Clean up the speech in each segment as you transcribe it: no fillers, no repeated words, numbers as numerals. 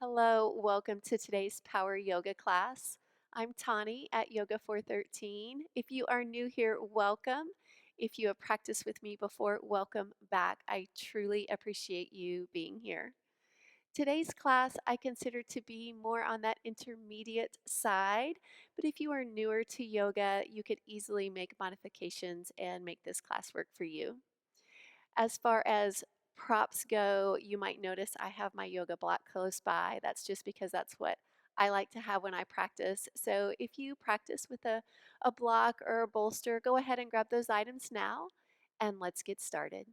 Hello, welcome to today's Power Yoga class. I'm Tauni at Yoga 413. If you are new here, welcome. If you have practiced with me before, welcome back. I truly appreciate you being here. Today's class I consider to be more on that intermediate side, but if you are newer to yoga, you could easily make modifications and make this class work for you. As far as props go, you might notice I have my yoga block close by. That's just because that's what I like to have when I practice. So if you practice with a block or a bolster, go ahead and grab those items now and let's get started.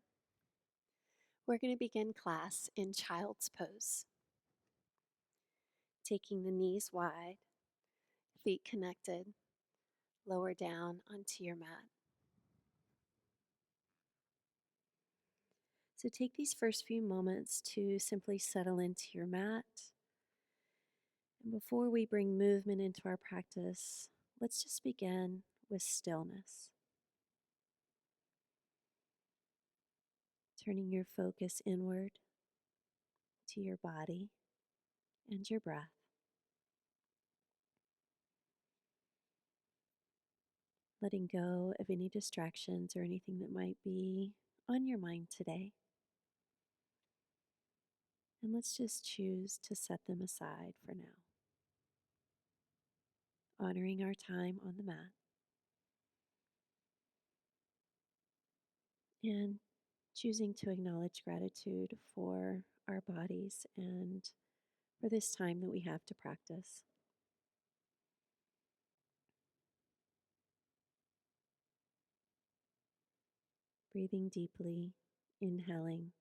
We're going to begin class in child's pose. Taking the knees wide, feet connected, lower down onto your mat. So take these first few moments to simply settle into your mat. And before we bring movement into our practice, let's just begin with stillness. Turning your focus inward to your body and your breath. Letting go of any distractions or anything that might be on your mind today. And let's just choose to set them aside for now. Honoring our time on the mat. And choosing to acknowledge gratitude for our bodies and for this time that we have to practice. Breathing deeply, inhaling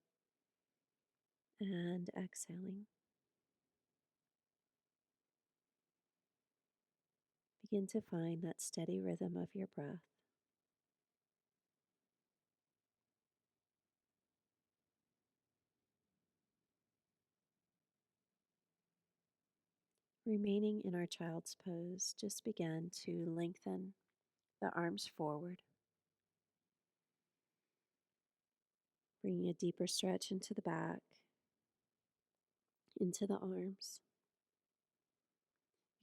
and exhaling. Begin to find that steady rhythm of your breath. Remaining in our child's pose, just begin to lengthen the arms forward, bringing a deeper stretch into the back, into the arms.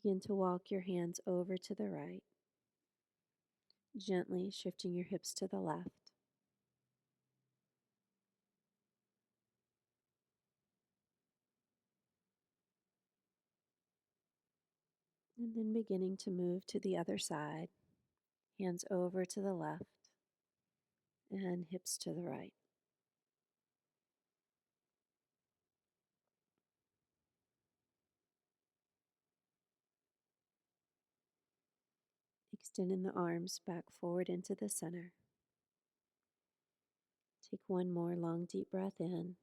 Begin to walk your hands over to the right, gently shifting your hips to the left. And then beginning to move to the other side, hands over to the left and hips to the right. Extending the arms back forward into the center. Take one more long, deep breath in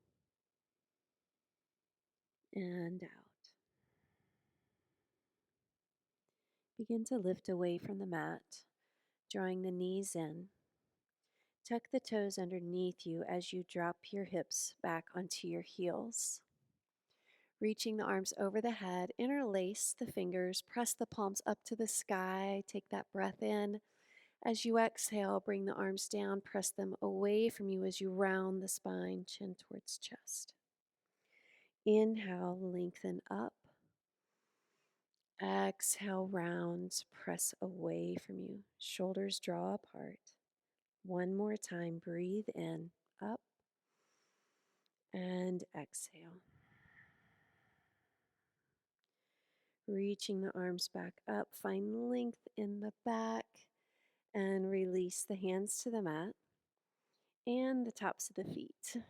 and out. Begin to lift away from the mat, drawing the knees in. Tuck the toes underneath you as you drop your hips back onto your heels. Reaching the arms over the head, interlace the fingers, press the palms up to the sky. Take that breath in. As you exhale, bring the arms down, press them away from you as you round the spine, chin towards chest. Inhale, lengthen up. Exhale, round, press away from you. Shoulders draw apart. One more time, breathe in, up, and exhale. Reaching the arms back up, find length in the back, and release the hands to the mat and the tops of the feet.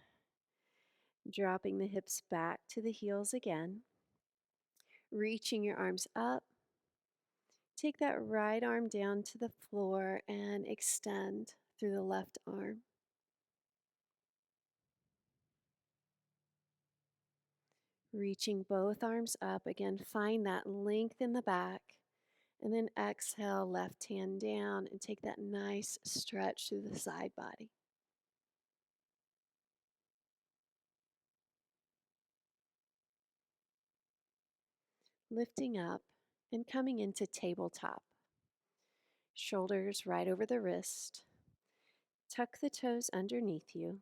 Dropping the hips back to the heels again. Reaching your arms up. Take that right arm down to the floor and extend through the left arm. Reaching both arms up again, find that length in the back. And then exhale, left hand down and take that nice stretch through the side body. Lifting up and coming into tabletop. Shoulders right over the wrist. Tuck the toes underneath you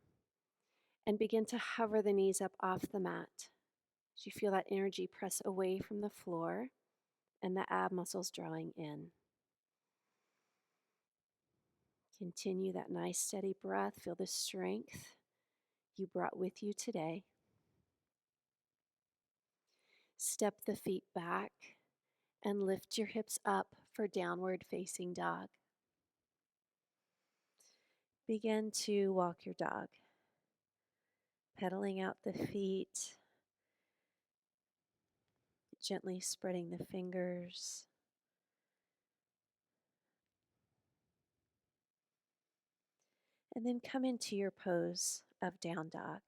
and begin to hover the knees up off the mat. As you feel that energy press away from the floor and the ab muscles drawing in. Continue that nice steady breath. Feel the strength you brought with you today. Step the feet back and lift your hips up for downward facing dog. Begin to walk your dog, pedaling out the feet, gently spreading the fingers. And then come into your pose of down dog.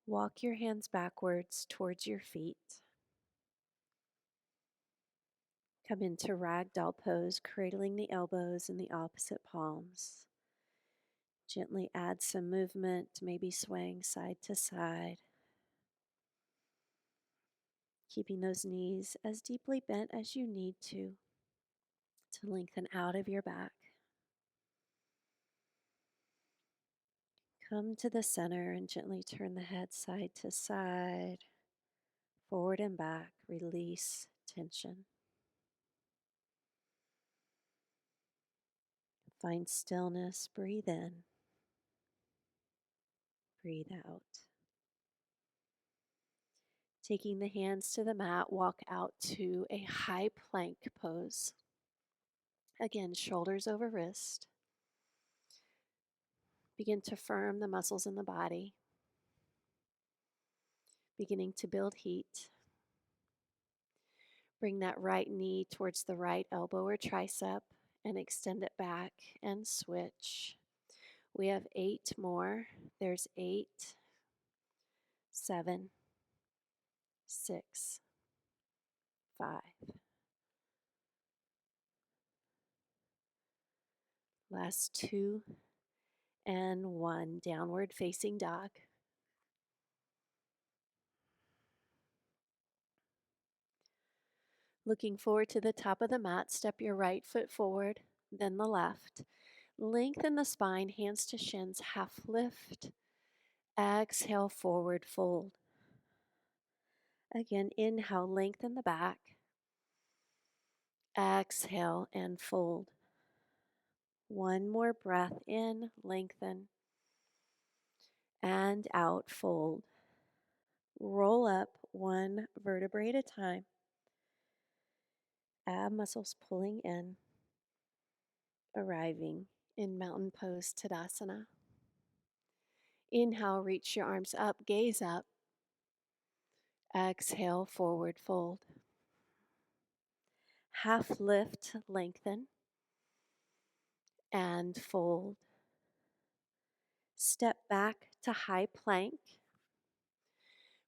Walk your hands backwards towards your feet. Come into ragdoll pose, cradling the elbows in the opposite palms. Gently add some movement, maybe swaying side to side. Keeping those knees as deeply bent as you need to lengthen out of your back. Come to the center and gently turn the head side to side, forward and back. Release tension. Find stillness. Breathe in. Breathe out. Taking the hands to the mat, walk out to a high plank pose. Again, shoulders over wrist. Begin to firm the muscles in the body. Beginning to build heat. Bring that right knee towards the right elbow or tricep and extend it back and switch. We have 8 more. There's 8, 7, 6, 5. Last 2 and 1. Downward facing dog. Looking forward to the top of the mat, step your right foot forward, then the left. Lengthen the spine, hands to shins, half lift. Exhale, forward fold. Again, inhale, lengthen the back. Exhale and fold. One more breath in, lengthen, and out, fold. Roll up one vertebrae at a time. Ab muscles pulling in, arriving in mountain pose Tadasana. Inhale, reach your arms up, gaze up. Exhale, forward fold. Half lift, lengthen, and fold. Step back to high plank.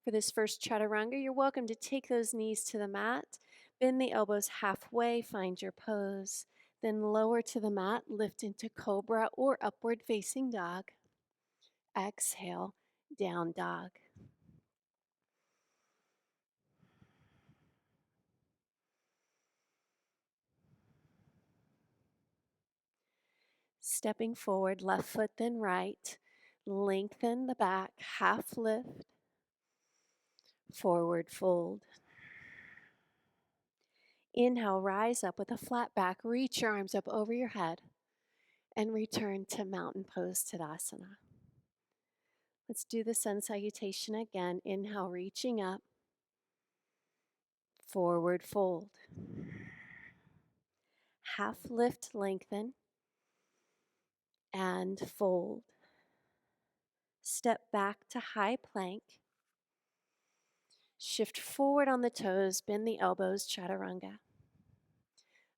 For this first chaturanga, you're welcome to take those knees to the mat, bend the elbows halfway, find your pose, then lower to the mat, lift into cobra or upward facing dog. Exhale, down dog. Stepping forward, left foot then right. Lengthen the back, half lift, forward fold. Inhale, rise up with a flat back. Reach your arms up over your head and return to mountain pose Tadasana. Let's do the sun salutation again. Inhale, reaching up, forward fold. Half lift, lengthen, and fold. Step back to high plank. Shift forward on the toes, bend the elbows, chaturanga.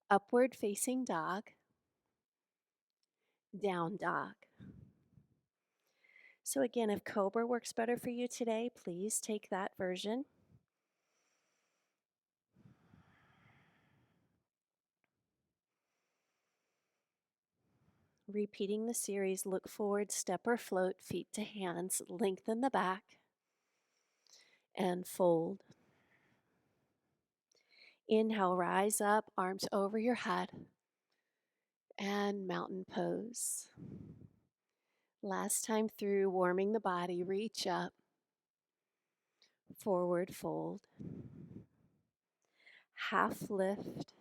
Upward facing dog, down dog. So again, if cobra works better for you today, please take that version. Repeating the series, look forward, step or float, feet to hands, lengthen the back, and fold. Inhale, rise up, arms over your head, and mountain pose. Last time through, warming the body, reach up, forward fold, half lift,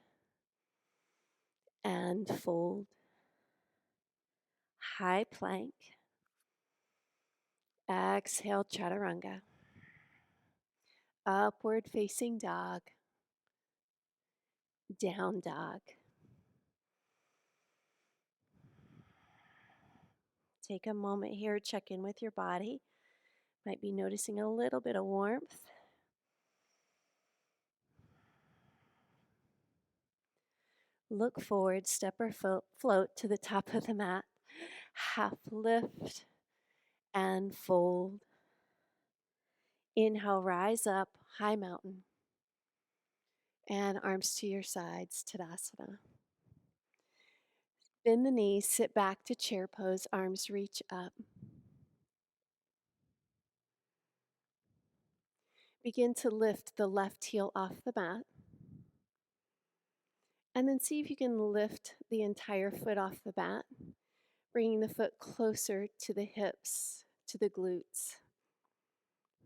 and fold, high plank. Exhale, chaturanga. Upward facing dog, down dog. Take a moment here, check in with your body. Might be noticing a little bit of warmth. Look forward, step or float to the top of the mat. Half lift and fold. Inhale, rise up, high mountain. And arms to your sides, Tadasana. Bend the knees, sit back to chair pose, arms reach up. Begin to lift the left heel off the mat. And then see if you can lift the entire foot off the mat, bringing the foot closer to the hips, to the glutes.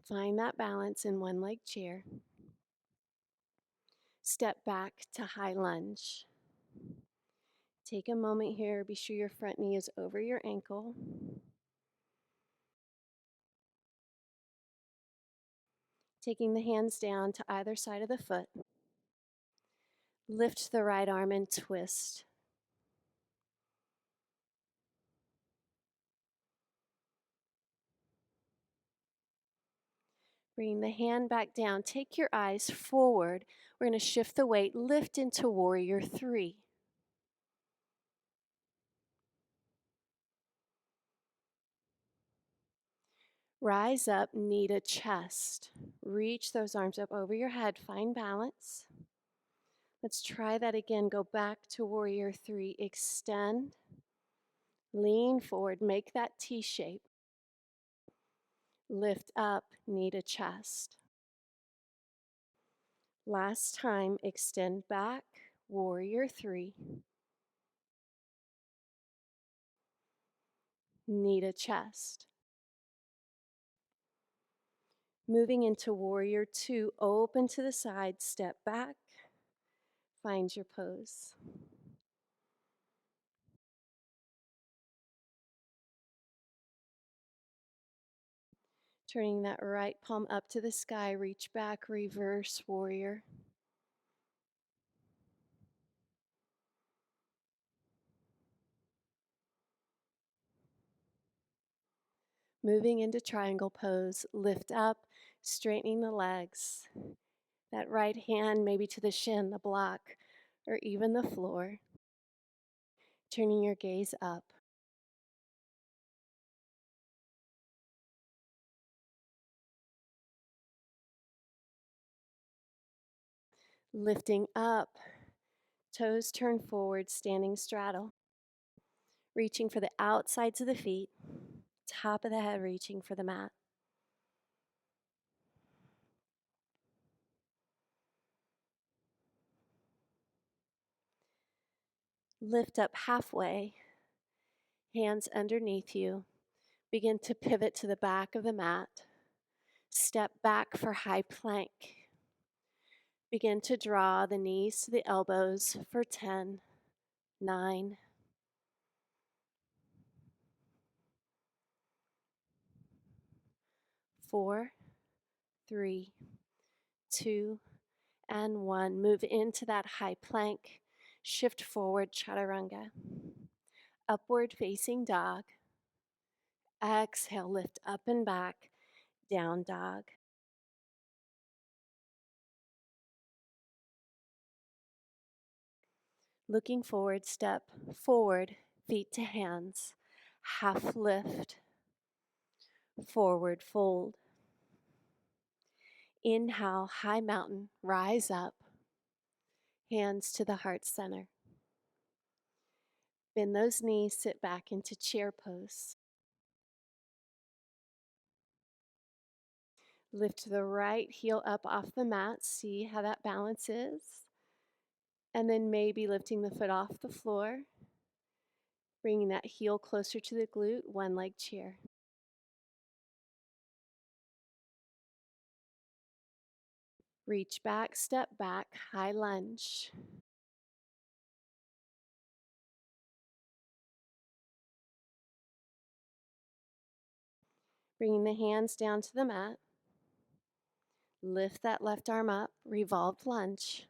Find that balance in one leg chair. Step back to high lunge. Take a moment here, be sure your front knee is over your ankle. Taking the hands down to either side of the foot. Lift the right arm and twist. Bring the hand back down. Take your eyes forward. We're going to shift the weight. Lift into warrior three. Rise up, knee to chest. Reach those arms up over your head. Find balance. Let's try that again. Go back to warrior three. Extend. Lean forward. Make that T shape. Lift up, knee to chest. Last time, extend back, warrior three. Knee to chest. Moving into warrior two, open to the side, step back, find your pose. Turning that right palm up to the sky, reach back, reverse warrior. Moving into triangle pose, lift up, straightening the legs. That right hand maybe to the shin, the block, or even the floor. Turning your gaze up. Lifting up, toes turn forward, standing straddle. Reaching for the outsides of the feet, top of the head reaching for the mat. Lift up halfway, hands underneath you. Begin to pivot to the back of the mat. Step back for high plank. Begin to draw the knees to the elbows for 10, 9, 4, 3, 2, and 1. Move into that high plank. Shift forward, chaturanga. Upward facing dog. Exhale, lift up and back, down dog. Looking forward, step forward, feet to hands, half lift, forward fold. Inhale, high mountain, rise up, hands to the heart center. Bend those knees, sit back into chair pose. Lift the right heel up off the mat, see how that balance is. And then maybe lifting the foot off the floor, bringing that heel closer to the glute, one leg chair. Reach back, step back, high lunge. Bringing the hands down to the mat. Lift that left arm up, revolved lunge.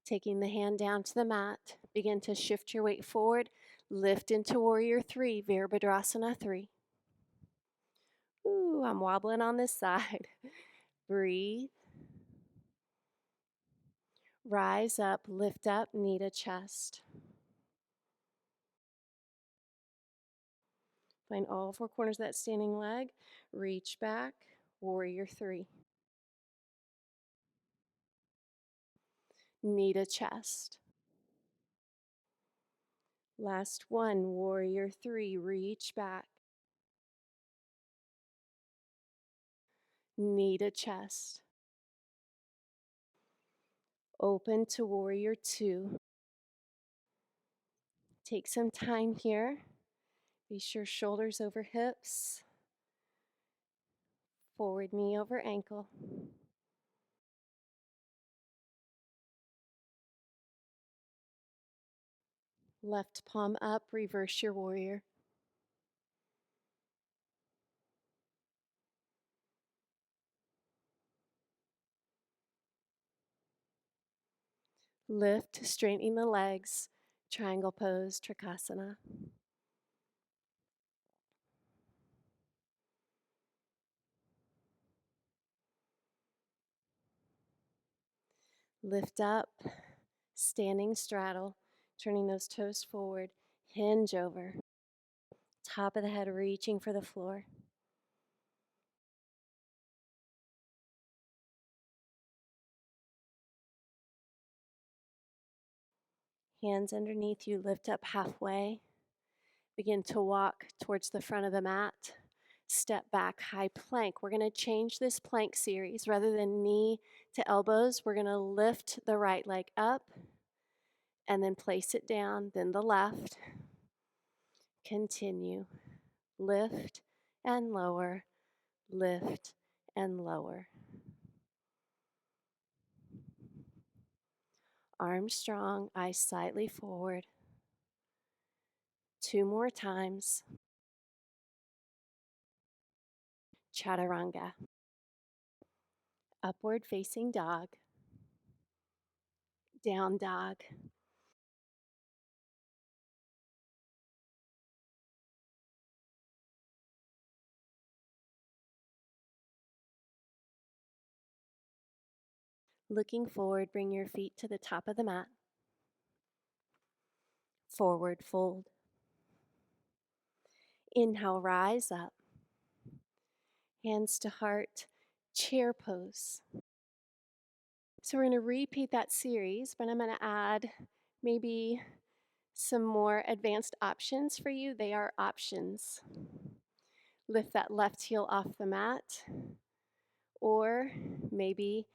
Taking the hand down to the mat, begin to shift your weight forward. Lift into warrior three, Virabhadrasana 3. Ooh, I'm wobbling on this side. Breathe. Rise up, lift up, knee to chest. Find all four corners of that standing leg. Reach back, warrior three. Knee to chest. Last one, warrior three. Reach back. Knee to chest. Open to warrior two. Take some time here. Be sure shoulders over hips. Forward knee over ankle. Left palm up, reverse your warrior. Lift, straightening the legs. Triangle pose, Trikonasana. Lift up, standing straddle, turning those toes forward. Hinge over. Top of the head reaching for the floor. Hands underneath you, lift up halfway. Begin to walk towards the front of the mat. Step back, high plank. We're going to change this plank series. Rather than knee to elbows, we're going to lift the right leg up and then place it down, then the left. Continue. Lift and lower, lift and lower. Arms strong, eyes slightly forward. 2 more times. Chaturanga. Upward facing dog. Down dog. Looking forward, bring your feet to the top of the mat. Forward fold. Inhale, rise up. Hands to heart, chair pose. So we're going to repeat that series, but I'm going to add maybe some more advanced options for you. They are options. Lift that left heel off the mat, or maybe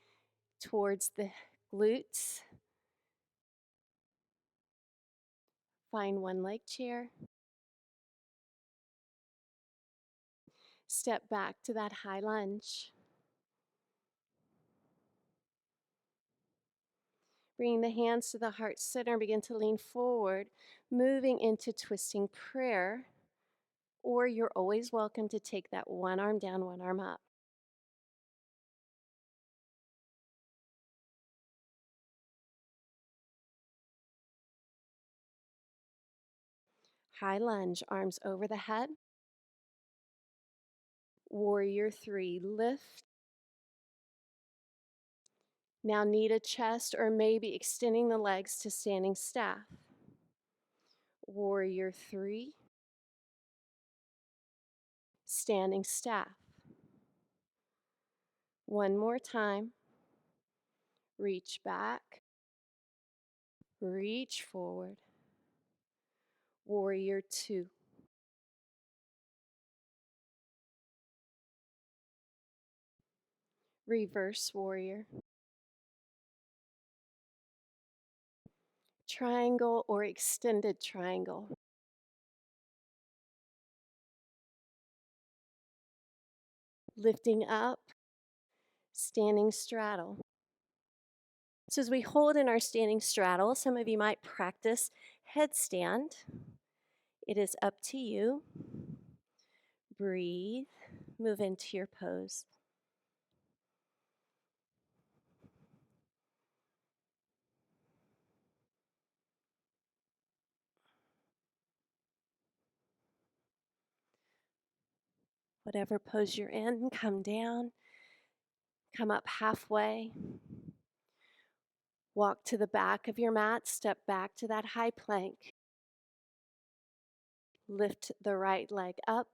towards the glutes. Find one leg chair. Step back to that high lunge. Bringing the hands to the heart center, begin to lean forward, moving into twisting prayer, or you're always welcome to take that one arm down, one arm up. High lunge, arms over the head. Warrior three, lift. Now knee to chest, or maybe extending the legs to standing staff. Warrior three, standing staff. One more time. Reach back, reach forward. Warrior two. Reverse warrior. Triangle or extended triangle. Lifting up, standing straddle. So as we hold in our standing straddle, some of you might practice headstand. It is up to you. Breathe, move into your pose. Whatever pose you're in, come down, come up halfway. Walk to the back of your mat, step back to that high plank. Lift the right leg up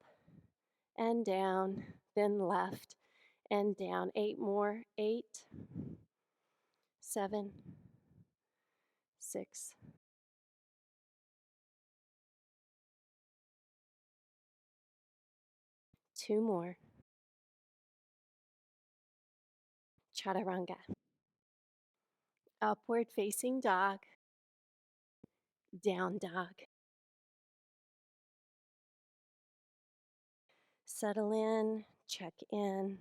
and down, then left and down. 8 more. 8, 7, 6. 2 more. Chaturanga. Upward facing dog. Down dog. Settle in, check in,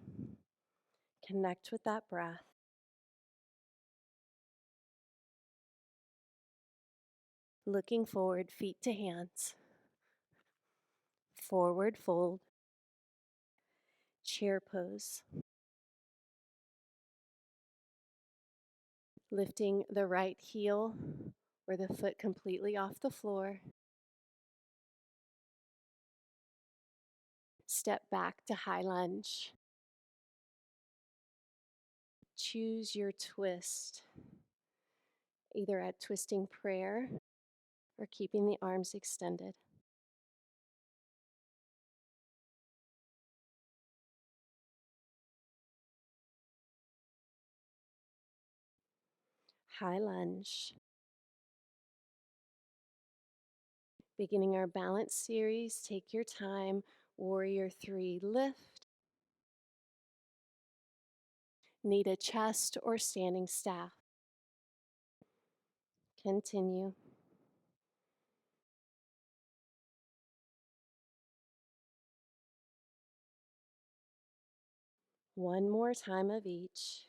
connect with that breath. Looking forward, feet to hands. Forward fold. Chair pose. Lifting the right heel or the foot completely off the floor. Step back to high lunge. Choose your twist, either at twisting prayer or keeping the arms extended. High lunge. Beginning our balance series, take your time. Warrior 3, lift. Need a chest or standing staff. Continue. One more time of each.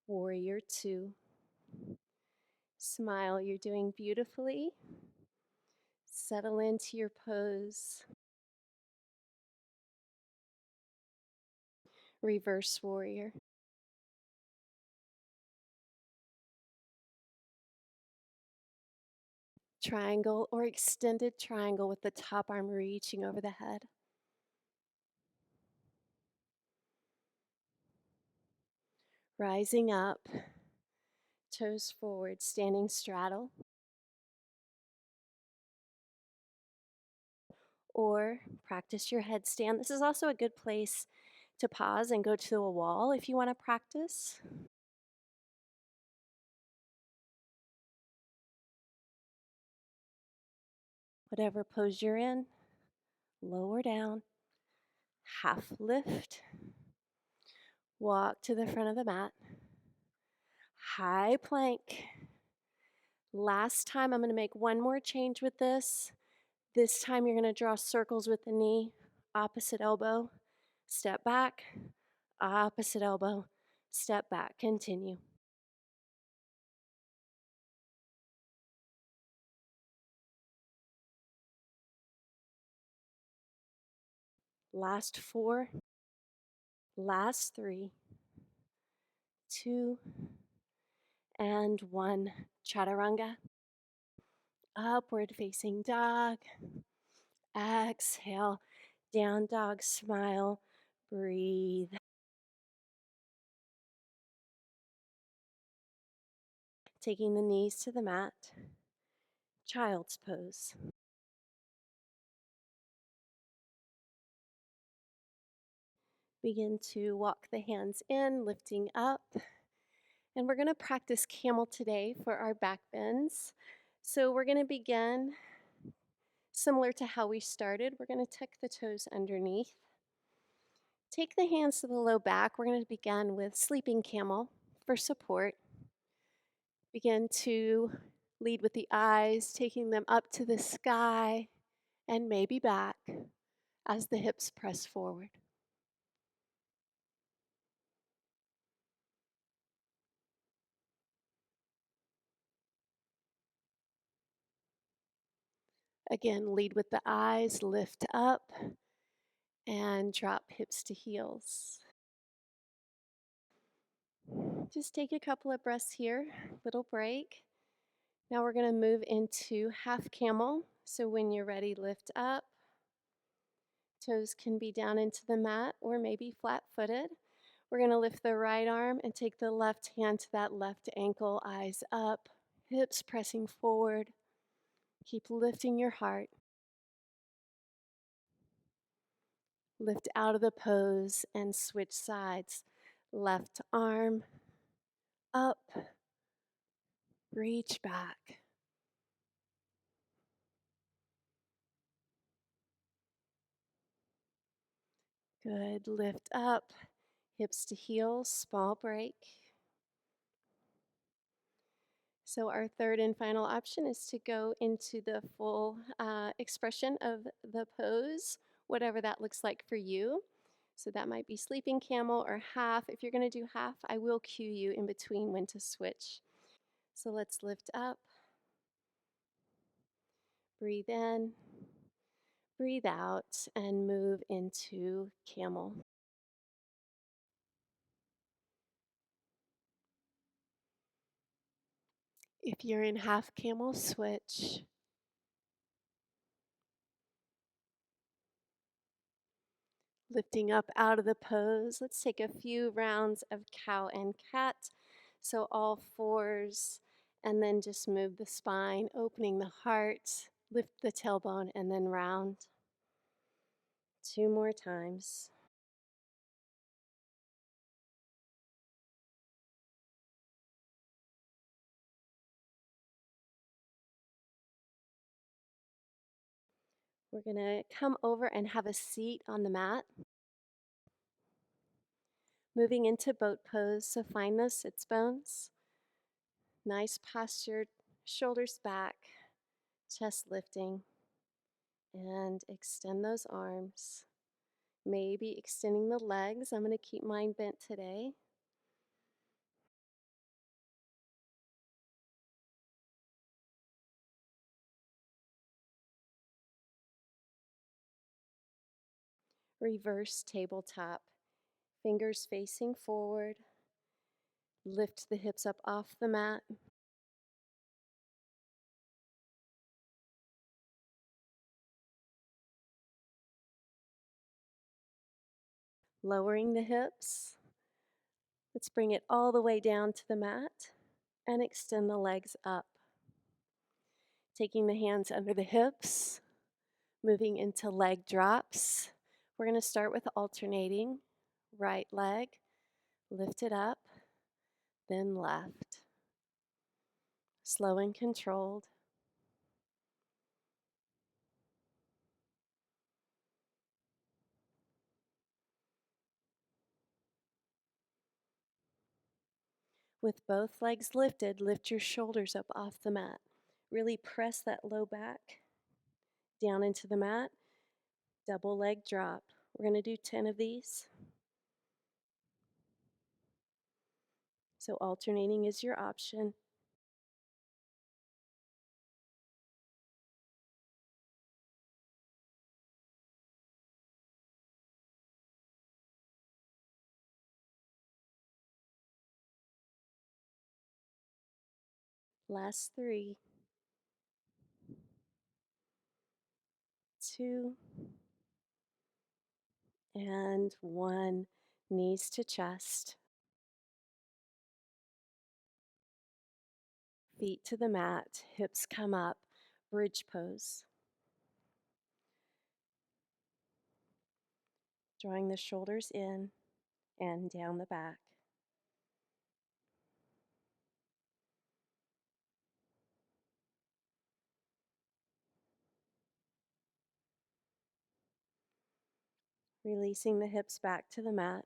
Warrior 2. Smile, you're doing beautifully. Settle into your pose. Reverse warrior. Triangle or extended triangle with the top arm reaching over the head. Rising up, toes forward, standing straddle. Or practice your headstand. This is also a good place to pause and go to a wall if you want to practice. Whatever pose you're in, lower down, half lift, walk to the front of the mat, high plank. Last time, I'm going to make one more change with this. This time, you're going to draw circles with the knee, opposite elbow, step back, opposite elbow, step back. Continue. Last 4, last 3, 2, and 1. Chaturanga. Upward facing dog. Exhale. Down dog, smile. Breathe. Taking the knees to the mat. Child's pose. Begin to walk the hands in, lifting up. And we're going to practice camel today for our back bends. So we're going to begin similar to how we started. We're going to tuck the toes underneath. Take the hands to the low back. We're going to begin with sleeping camel for support. Begin to lead with the eyes, taking them up to the sky and maybe back as the hips press forward. Again, lead with the eyes, lift up, and drop hips to heels. Just take a couple of breaths here, little break. Now we're going to move into half camel. So when you're ready, lift up. Toes can be down into the mat or maybe flat-footed. We're going to lift the right arm and take the left hand to that left ankle, eyes up, hips pressing forward. Keep lifting your heart. Lift out of the pose and switch sides. Left arm up, reach back. Good, lift up, hips to heels, small break. So our third and final option is to go into the full expression of the pose, whatever that looks like for you. So that might be sleeping camel or half. If you're going to do half, I will cue you in between when to switch. So let's lift up, breathe in, breathe out, and move into camel. If you're in half camel, switch. Lifting up out of the pose. Let's take a few rounds of cow and cat. So all fours, and then just move the spine, opening the heart, lift the tailbone, and then round. 2 more times. We're going to come over and have a seat on the mat. Moving into boat pose, so find those sits bones. Nice posture, shoulders back, chest lifting, and extend those arms. Maybe extending the legs. I'm going to keep mine bent today. Reverse tabletop. Fingers facing forward. Lift the hips up off the mat. Lowering the hips. Let's bring it all the way down to the mat and extend the legs up. Taking the hands under the hips, moving into leg drops. We're going to start with alternating. Right leg, lift it up, then left. Slow and controlled. With both legs lifted, lift your shoulders up off the mat. Really press that low back down into the mat. Double leg drop. We're going to do 10 of these. So alternating is your option. Last 3, 2, and 1. Knees to chest. Feet to the mat, hips come up, bridge pose. Drawing the shoulders in and down the back. Releasing the hips back to the mat,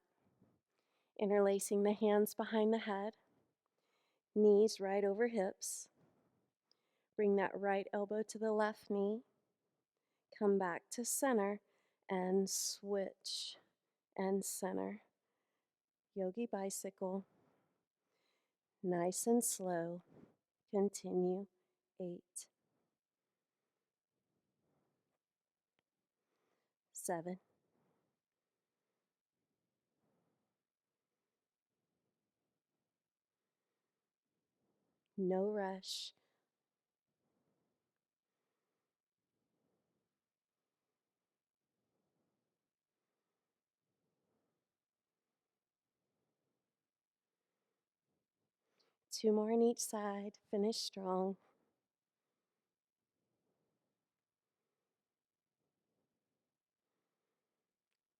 interlacing the hands behind the head, knees right over hips. Bring that right elbow to the left knee. Come back to center and switch and center. Yogi bicycle. Nice and slow. Continue. 8, 7, no rush. 2 more on each side. Finish strong.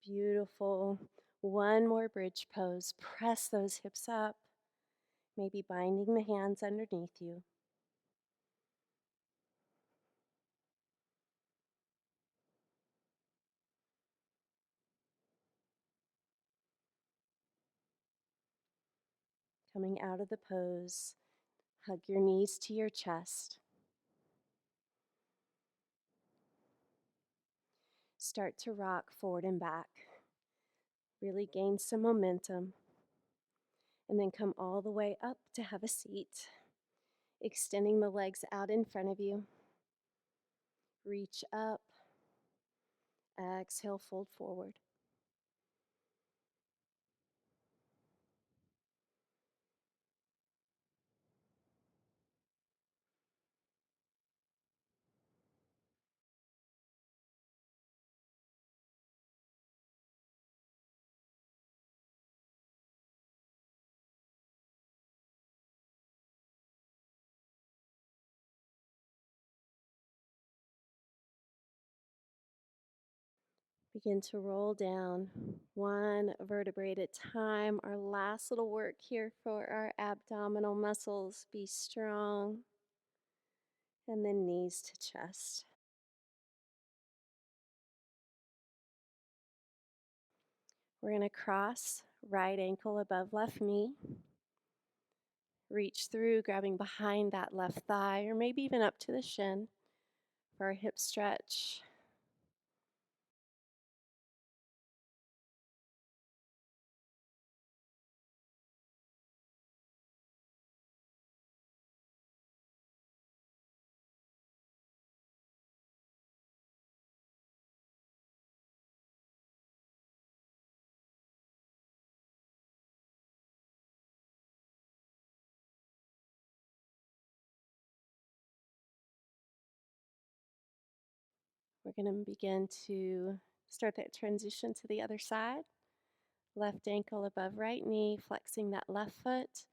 Beautiful. One more bridge pose. Press those hips up, maybe binding the hands underneath you. Coming out of the pose, hug your knees to your chest. Start to rock forward and back. Really gain some momentum. And then come all the way up to have a seat. Extending the legs out in front of you. Reach up. Exhale, fold forward. Begin to roll down one vertebrae at a time. Our last little work here for our abdominal muscles. Be strong. And then knees to chest. We're going to cross right ankle above left knee. Reach through, grabbing behind that left thigh, or maybe even up to the shin for our hip stretch. We're going to begin to start that transition to the other side. Left ankle above right knee, flexing that left foot.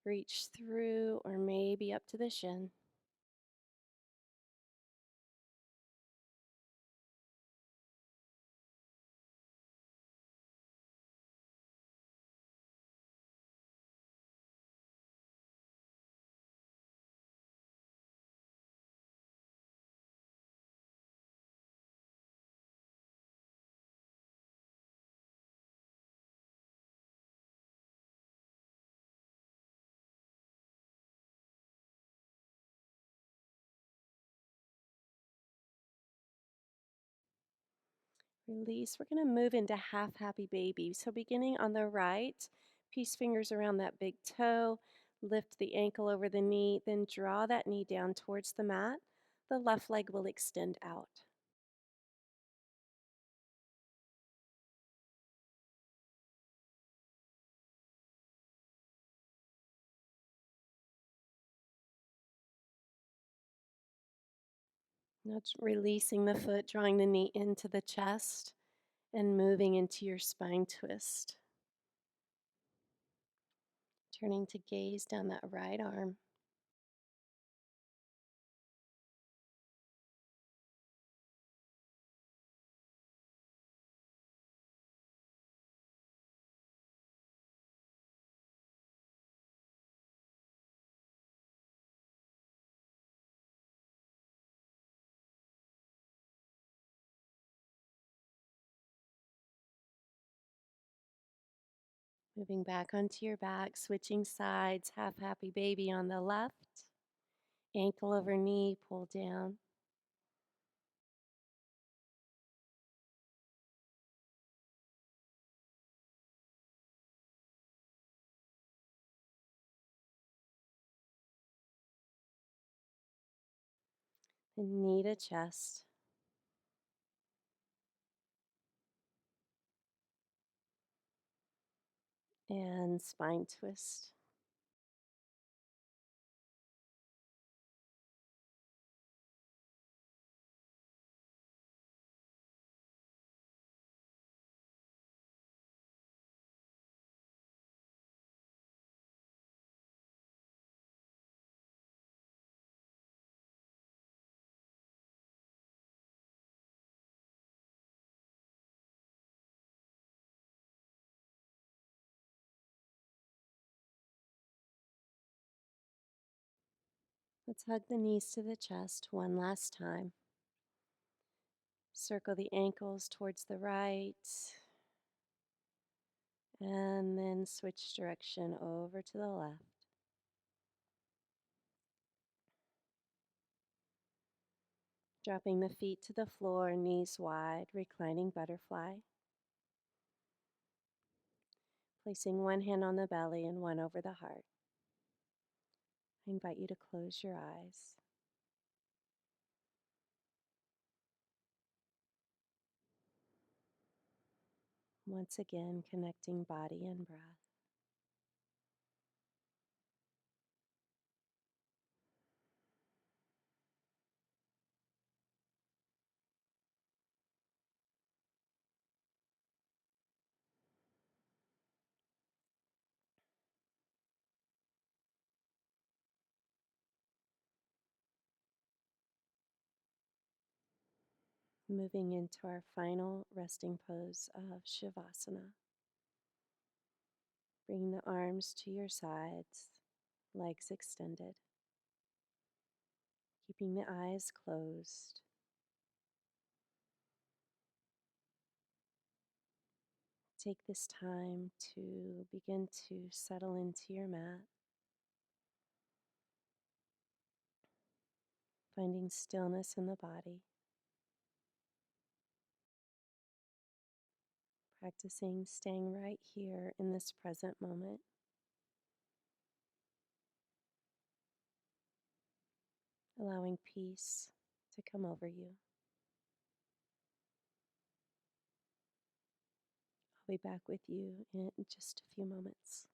Reach through or maybe up to the shin. Release. We're going to move into half happy baby. So beginning on the right, peace fingers around that big toe, lift the ankle over the knee, then draw that knee down towards the mat. The left leg will extend out. Now releasing the foot, drawing the knee into the chest, and moving into your spine twist. Turning to gaze down that right arm. Moving back onto your back, switching sides, half happy baby on the left, ankle over knee, pull down. And knee to chest and spine twist. Let's hug the knees to the chest one last time. Circle the ankles towards the right, and then switch direction over to the left. Dropping the feet to the floor, knees wide, reclining butterfly. Placing one hand on the belly and one over the heart. I invite you to close your eyes. Once again, connecting body and breath. Moving into our final resting pose of Savasana. Bring the arms to your sides, legs extended. Keeping the eyes closed. Take this time to begin to settle into your mat, finding stillness in the body, practicing staying right here in this present moment, allowing peace to come over you. I'll be back with you in just a few moments.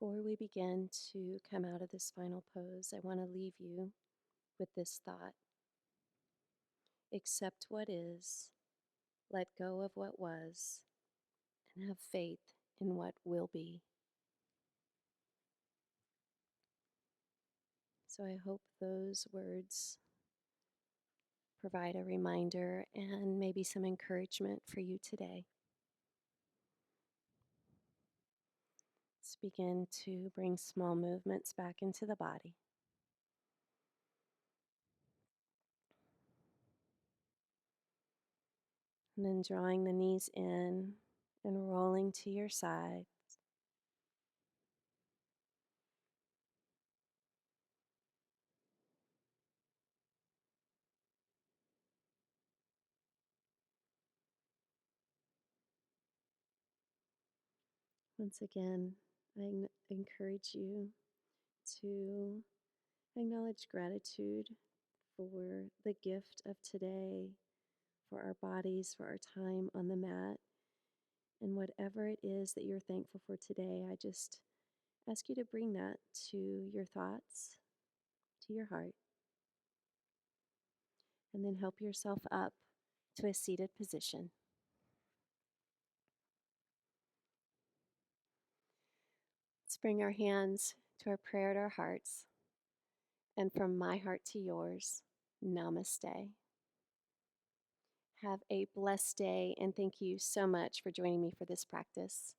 Before we begin to come out of this final pose, I want to leave you with this thought: accept what is, let go of what was, and have faith in what will be. So I hope those words provide a reminder and maybe some encouragement for you today. Let's begin to bring small movements back into the body. And then drawing the knees in and rolling to your side. Once again, I encourage you to acknowledge gratitude for the gift of today, for our bodies, for our time on the mat, and whatever it is that you're thankful for today. I just ask you to bring that to your thoughts, to your heart, and then help yourself up to a seated position. Let's bring our hands to our prayer at our hearts. And from my heart to yours, namaste. Have a blessed day, and thank you so much for joining me for this practice.